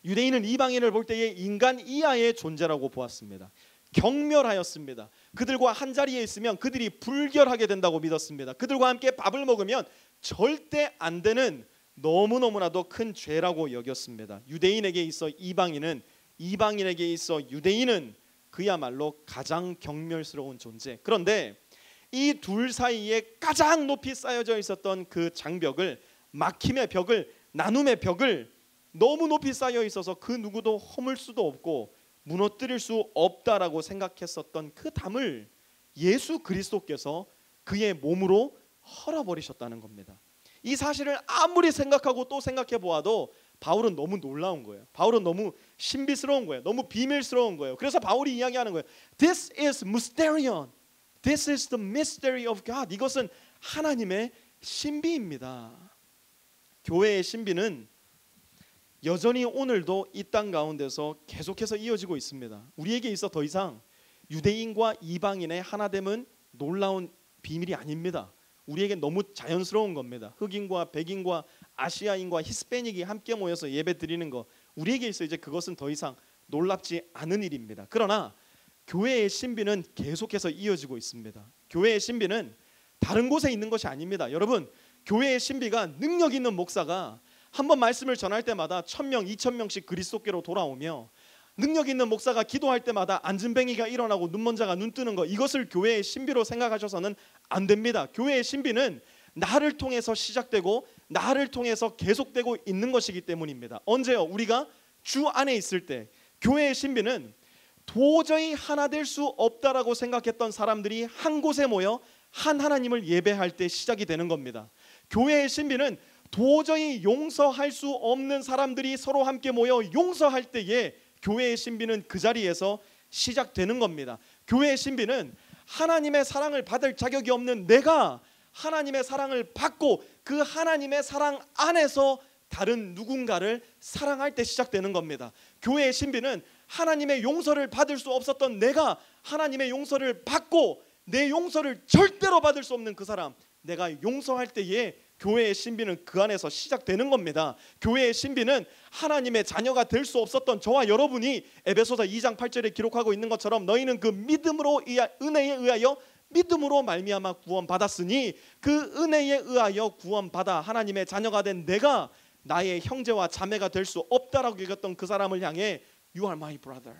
유대인은 이방인을 볼 때에 인간 이하의 존재라고 보았습니다. 경멸하였습니다. 그들과 한 자리에 있으면 그들이 불결하게 된다고 믿었습니다. 그들과 함께 밥을 먹으면 절대 안 되는 너무너무나도 큰 죄라고 여겼습니다. 유대인에게 있어 이방인은, 이방인에게 있어 유대인은 그야말로 가장 경멸스러운 존재. 그런데 이 둘 사이에 가장 높이 쌓여져 있었던 그 장벽을, 막힘의 벽을, 나눔의 벽을 너무 높이 쌓여 있어서 그 누구도 허물 수도 없고 무너뜨릴 수 없다라고 생각했었던 그 담을 예수 그리스도께서 그의 몸으로 헐어버리셨다는 겁니다. 이 사실을 아무리 생각하고 또 생각해 보아도 바울은 너무 놀라운 거예요. 바울은 너무 신비스러운 거예요. 너무 비밀스러운 거예요. 그래서 바울이 이야기하는 거예요. This is mysterion. This is the mystery of God. 이것은 하나님의 신비입니다. 교회의 신비는 여전히 오늘도 이 땅 가운데서 계속해서 이어지고 있습니다. 우리에게 있어 더 이상 유대인과 이방인의 하나됨은 놀라운 비밀이 아닙니다. 우리에게 너무 자연스러운 겁니다. 흑인과 백인과 아시아인과 히스패닉이 함께 모여서 예배 드리는 거, 우리에게 있어 이제 그것은 더 이상 놀랍지 않은 일입니다. 그러나 교회의 신비는 계속해서 이어지고 있습니다. 교회의 신비는 다른 곳에 있는 것이 아닙니다. 여러분, 교회의 신비가 능력 있는 목사가 한번 말씀을 전할 때마다 1000명, 2000명씩 그리스도께로 돌아오며, 능력 있는 목사가 기도할 때마다 앉은뱅이가 일어나고 눈먼 자가 눈 뜨는 것, 이것을 교회의 신비로 생각하셔서는 안 됩니다. 교회의 신비는 나를 통해서 시작되고 나를 통해서 계속되고 있는 것이기 때문입니다. 언제요? 우리가 주 안에 있을 때. 교회의 신비는 도저히 하나 될 수 없다라고 생각했던 사람들이 한 곳에 모여 한 하나님을 예배할 때 시작이 되는 겁니다. 교회의 신비는 도저히 용서할 수 없는 사람들이 서로 함께 모여 용서할 때에 교회의 신비는 그 자리에서 시작되는 겁니다. 교회의 신비는 하나님의 사랑을 받을 자격이 없는 내가 하나님의 사랑을 받고 그 하나님의 사랑 안에서 다른 누군가를 사랑할 때 시작되는 겁니다. 교회의 신비는 하나님의 용서를 받을 수 없었던 내가 하나님의 용서를 받고 내 용서를 절대로 받을 수 없는 그 사람, 내가 용서할 때에 교회의 신비는 그 안에서 시작되는 겁니다. 교회의 신비는 하나님의 자녀가 될 수 없었던 저와 여러분이 에베소서 2장 8절에 기록하고 있는 것처럼 너희는 그 믿음으로 은혜에 의하여 믿음으로 말미암아 구원받았으니 그 은혜에 의하여 구원받아 하나님의 자녀가 된 내가 나의 형제와 자매가 될 수 없다라고 얘기했던 그 사람을 향해 You are my brother,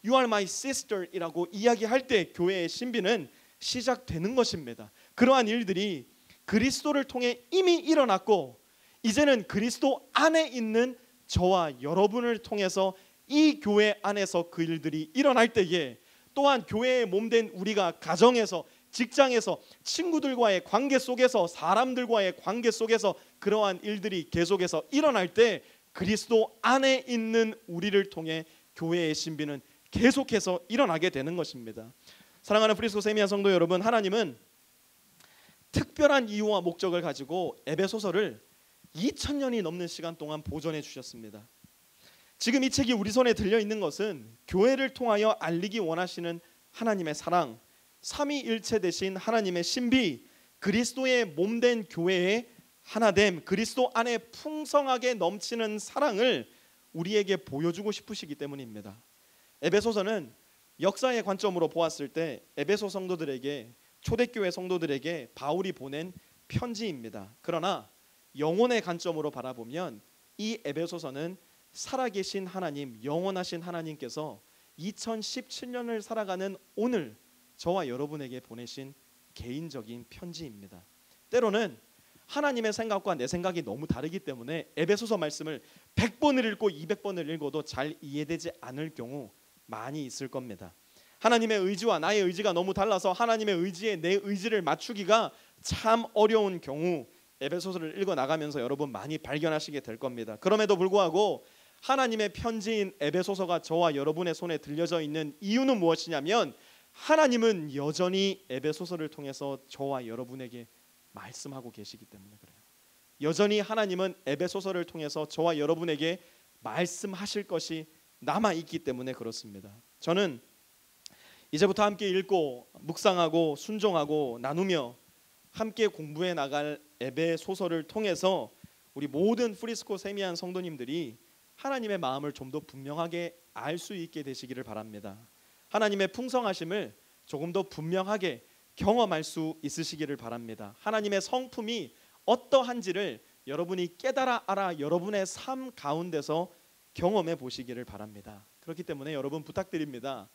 You are my sister 이라고 이야기할 때 교회의 신비는 시작되는 것입니다. 그러한 일들이 그리스도를 통해 이미 일어났고 이제는 그리스도 안에 있는 저와 여러분을 통해서 이 교회 안에서 그 일들이 일어날 때에 또한 교회의 몸된 우리가 가정에서, 직장에서, 친구들과의 관계 속에서, 사람들과의 관계 속에서 그러한 일들이 계속해서 일어날 때 그리스도 안에 있는 우리를 통해 교회의 신비는 계속해서 일어나게 되는 것입니다. 사랑하는 프리스코 세미야 성도 여러분, 하나님은 특별한 이유와 목적을 가지고 에베소서를 2000년이 넘는 시간 동안 보존해 주셨습니다. 지금 이 책이 우리 손에 들려 있는 것은 교회를 통하여 알리기 원하시는 하나님의 사랑, 삼위일체 되신 하나님의 신비, 그리스도의 몸된 교회의 하나됨, 그리스도 안에 풍성하게 넘치는 사랑을 우리에게 보여주고 싶으시기 때문입니다. 에베소서는 역사의 관점으로 보았을 때 에베소 성도들에게, 초대교회 성도들에게 바울이 보낸 편지입니다. 그러나 영혼의 관점으로 바라보면 이 에베소서는 살아계신 하나님, 영원하신 하나님께서 2017년을 살아가는 오늘 저와 여러분에게 보내신 개인적인 편지입니다. 때로는 하나님의 생각과 내 생각이 너무 다르기 때문에 에베소서 말씀을 100번을 읽고 200번을 읽어도 잘 이해되지 않을 경우 많이 있을 겁니다. 하나님의 의지와 나의 의지가 너무 달라서 하나님의 의지에 내 의지를 맞추기가 참 어려운 경우 에베소서를 읽어나가면서 여러분 많이 발견하시게 될 겁니다. 그럼에도 불구하고 하나님의 편지인 에베소서가 저와 여러분의 손에 들려져 있는 이유는 무엇이냐면 하나님은 여전히 에베소서를 통해서 저와 여러분에게 말씀하고 계시기 때문에 그래요. 여전히 하나님은 에베소서를 통해서 저와 여러분에게 말씀하실 것이 남아있기 때문에 그렇습니다. 저는 이제부터 함께 읽고 묵상하고 순종하고 나누며 함께 공부해 나갈 에베소서를 통해서 우리 모든 프리스코 세미한 성도님들이 하나님의 마음을 좀 더 분명하게 알 수 있게 되시기를 바랍니다. 하나님의 풍성하심을 조금 더 분명하게 경험할 수 있으시기를 바랍니다. 하나님의 성품이 어떠한지를 여러분이 깨달아 알아 여러분의 삶 가운데서 경험해 보시기를 바랍니다. 그렇기 때문에 여러분 부탁드립니다.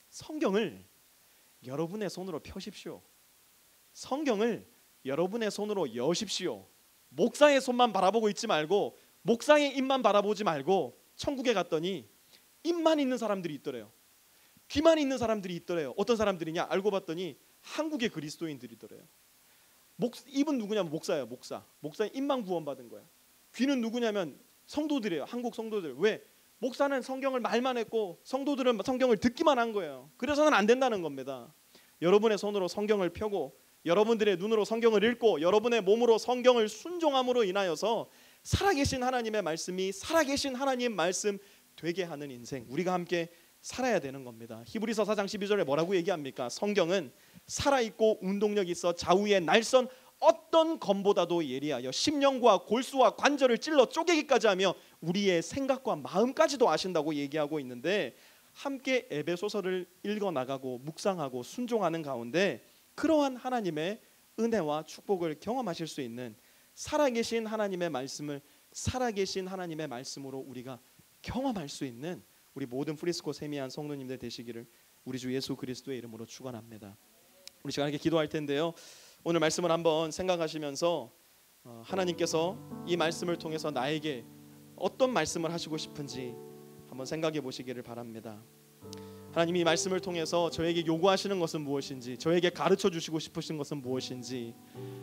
성경을 여러분의 손으로 펴십시오. 성경을 여러분의 손으로 여십시오. 목사의 손만 바라보고 있지 말고 목사의 입만 바라보지 말고 천국에 갔더니 입만 있는 사람들이 있더래요. 귀만 있는 사람들이 있더래요. 어떤 사람들이냐? 알고 봤더니 한국의 그리스도인들이더래요. 입은 누구냐면 목사예요. 목사의 입만 구원받은 거야. 귀는 누구냐면 성도들이에요. 한국 성도들. 왜? 목사는 성경을 말만 했고 성도들은 성경을 듣기만 한 거예요. 그래서는 안 된다는 겁니다. 여러분의 손으로 성경을 펴고 여러분들의 눈으로 성경을 읽고 여러분의 몸으로 성경을 순종함으로 인하여서 살아계신 하나님의 말씀이 살아계신 하나님 말씀 되게 하는 인생, 우리가 함께 살아야 되는 겁니다. 히브리서 4장 12절에 뭐라고 얘기합니까? 성경은 살아있고 운동력 있어 좌우의 날선 어떤 검보다도 예리하여 심령과 골수와 관절을 찔러 쪼개기까지 하며 우리의 생각과 마음까지도 아신다고 얘기하고 있는데, 함께 에베소서를 읽어나가고 묵상하고 순종하는 가운데 그러한 하나님의 은혜와 축복을 경험하실 수 있는 살아계신 하나님의 말씀을 살아계신 하나님의 말씀으로 우리가 경험할 수 있는 우리 모든 프리스코 세미한 성도님들 되시기를 우리 주 예수 그리스도의 이름으로 축원합니다. 우리 시간 함께 기도할 텐데요, 오늘 말씀을 한번 생각하시면서 하나님께서 이 말씀을 통해서 나에게 어떤 말씀을 하시고 싶은지 한번 생각해 보시기를 바랍니다. 하나님이 이 말씀을 통해서 저에게 요구하시는 것은 무엇인지, 저에게 가르쳐 주시고 싶으신 것은 무엇인지,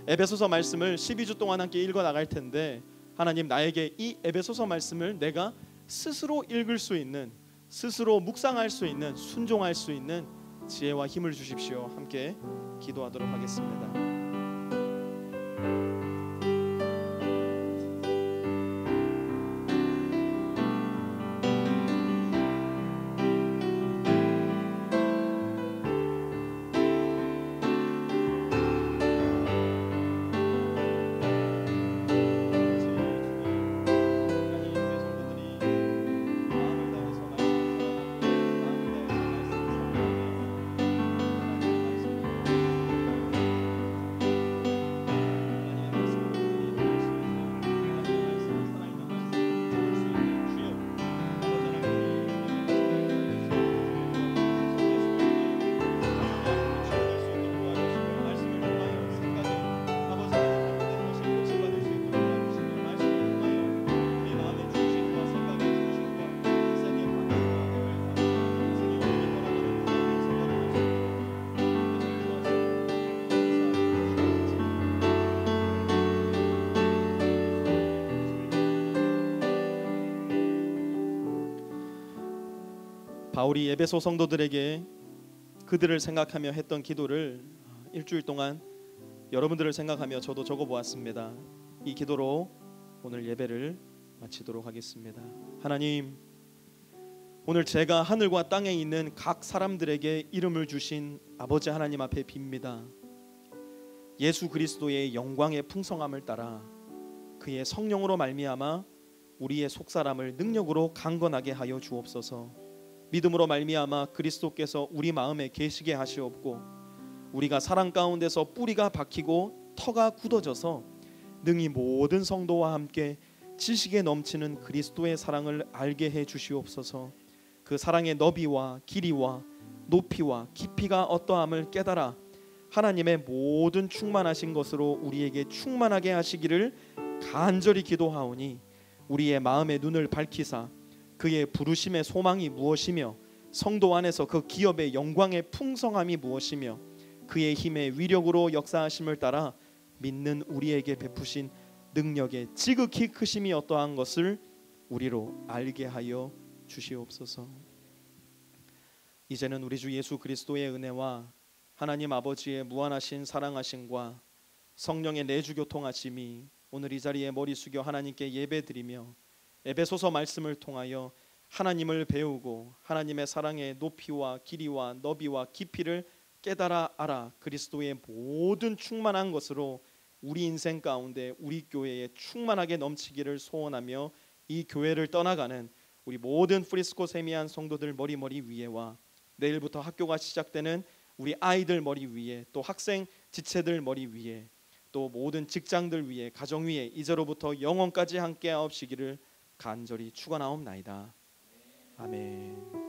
에베소서 말씀을 12주 동안 함께 읽어 나갈 텐데 하나님, 나에게 이 에베소서 말씀을 내가 스스로 읽을 수 있는, 스스로 묵상할 수 있는, 순종할 수 있는 지혜와 힘을 주십시오. 함께 기도하도록 하겠습니다. 바울이 에베소 성도들에게 그들을 생각하며 했던 기도를 일주일 동안 여러분들을 생각하며 저도 적어보았습니다. 이 기도로 오늘 예배를 마치도록 하겠습니다. 하나님, 오늘 제가 하늘과 땅에 있는 각 사람들에게 이름을 주신 아버지 하나님 앞에 빕니다. 예수 그리스도의 영광의 풍성함을 따라 그의 성령으로 말미암아 우리의 속사람을 능력으로 강건하게 하여 주옵소서. 믿음으로 말미암아 그리스도께서 우리 마음에 계시게 하시옵고, 우리가 사랑 가운데서 뿌리가 박히고 터가 굳어져서 능히 모든 성도와 함께 지식에 넘치는 그리스도의 사랑을 알게 해 주시옵소서. 그 사랑의 너비와 길이와 높이와 깊이가 어떠함을 깨달아 하나님의 모든 충만하신 것으로 우리에게 충만하게 하시기를 간절히 기도하오니, 우리의 마음의 눈을 밝히사 그의 부르심의 소망이 무엇이며 성도 안에서 그 기업의 영광의 풍성함이 무엇이며 그의 힘의 위력으로 역사하심을 따라 믿는 우리에게 베푸신 능력의 지극히 크심이 어떠한 것을 우리로 알게 하여 주시옵소서. 이제는 우리 주 예수 그리스도의 은혜와 하나님 아버지의 무한하신 사랑하심과 성령의 내주 교통하심이 오늘 이 자리에 머리 숙여 하나님께 예배드리며 에베소서 말씀을 통하여 하나님을 배우고 하나님의 사랑의 높이와 길이와 너비와 깊이를 깨달아 알아 그리스도의 모든 충만한 것으로 우리 인생 가운데 우리 교회에 충만하게 넘치기를 소원하며 이 교회를 떠나가는 우리 모든 프리스코 세미한 성도들 머리 위에와 내일부터 학교가 시작되는 우리 아이들 머리 위에, 또 학생 지체들 머리 위에, 또 모든 직장들 위에, 가정 위에 이제로부터 영원까지 함께 하옵시기를 간절히 축원하옵나이다. 아멘.